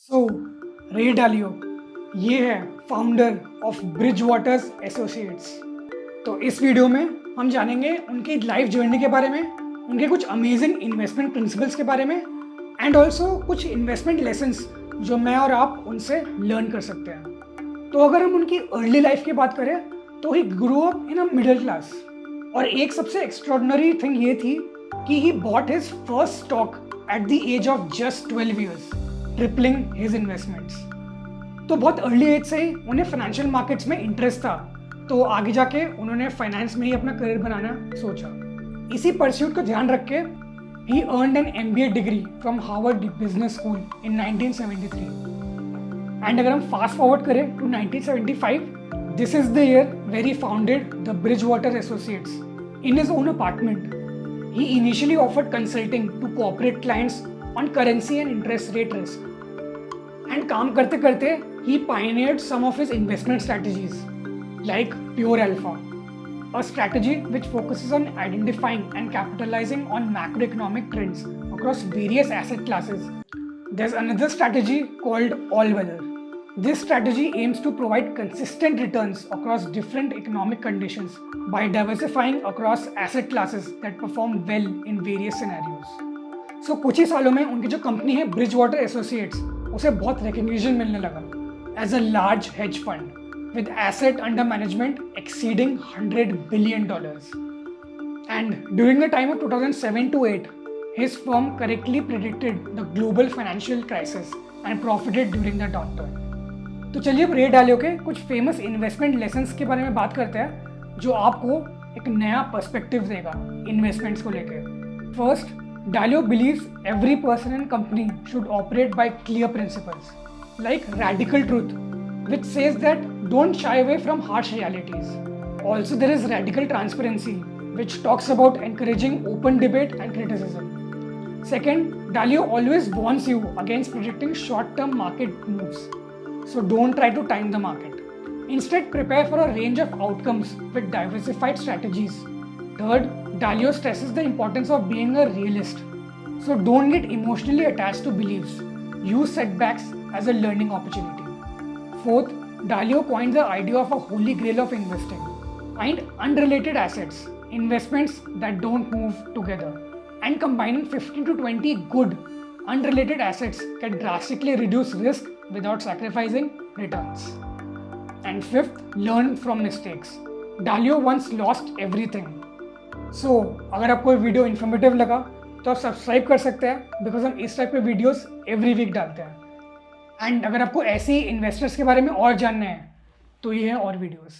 सो रे डालियो ये है founder of bridge waters associates. तो इस वीडियो में हम जानेंगे उनकी लाइफ जर्नी के बारे में, उनके कुछ अमेजिंग इन्वेस्टमेंट प्रिंसिपल्स के बारे में एंड ऑल्सो कुछ इन्वेस्टमेंट लेसन्स जो मैं और आप उनसे लर्न कर सकते हैं। तो अगर हम उनकी अर्ली लाइफ की बात करें तो he grow up in a middle class, और एक सबसे एक्स्ट्रॉर्डनरी थिंग ये थी कि he bought his first stock at the age of just 12 years, tripling his investments. तो बहुत अर्ली एज से ही उन्हें फाइनेंशियल मार्केट्स में इंटरेस्ट था, तो आगे जाके उन्होंने फाइनेंस में ही अपना करियर बनाना सोचा। इसी परस्यूट को ध्यान रख के he earned an MBA degree from Harvard business school in 1973। And अगर हम फास्ट फॉरवर्ड करें to 1975, this is the year where he founded the Bridgewater Associates in his own apartment. He initially offered consulting to corporate clients on currency and interest rate risk. And काम करते करते he pioneered some of his investment strategies like Pure Alpha, a strategy which focuses on identifying and capitalizing on macroeconomic trends across various asset classes. There's another strategy called All Weather. This strategy aims to provide consistent returns across different economic conditions by diversifying across asset classes that perform well in various scenarios. So कुछ ही सालों में उनकी जो company है Bridgewater associates, उसे बहुत recognition मिलने लगा as a large hedge fund with asset under management exceeding $100 billion. And during the time of 2007 to 8, his firm correctly predicted the global financial crisis and profited during the downturn. तो चलिए अब रे डालियो के कुछ famous investment lessons के बारे में बात करते हैं जो आपको एक नया पर्सपेक्टिव देगा इन्वेस्टमेंट्स को लेके। First, Dalio believes every person and company should operate by clear principles like radical truth which says that don't shy away from harsh realities. Also, there is radical transparency, which talks about encouraging open debate and criticism. Second, Dalio always warns you against predicting short-term market moves. So don't try to time the market. Instead, prepare for a range of outcomes with diversified strategies. Third, Dalio stresses the importance of being a realist. So don't get emotionally attached to beliefs. Use setbacks as a learning opportunity. Fourth, Dalio coined the idea of a holy grail of investing. Find unrelated assets, investments that don't move together, and combining 15 to 20 good unrelated assets can drastically reduce risk without sacrificing returns. And fifth, learn from mistakes. Dalio once lost everything. So, अगर आपको ये video informative लगा तो आप subscribe कर सकते हैं, because हम इस टाइप के वीडियोस एवरी वीक डालते हैं। एंड अगर आपको ऐसे ही इन्वेस्टर्स के बारे में और जानना है तो ये हैं और वीडियोस।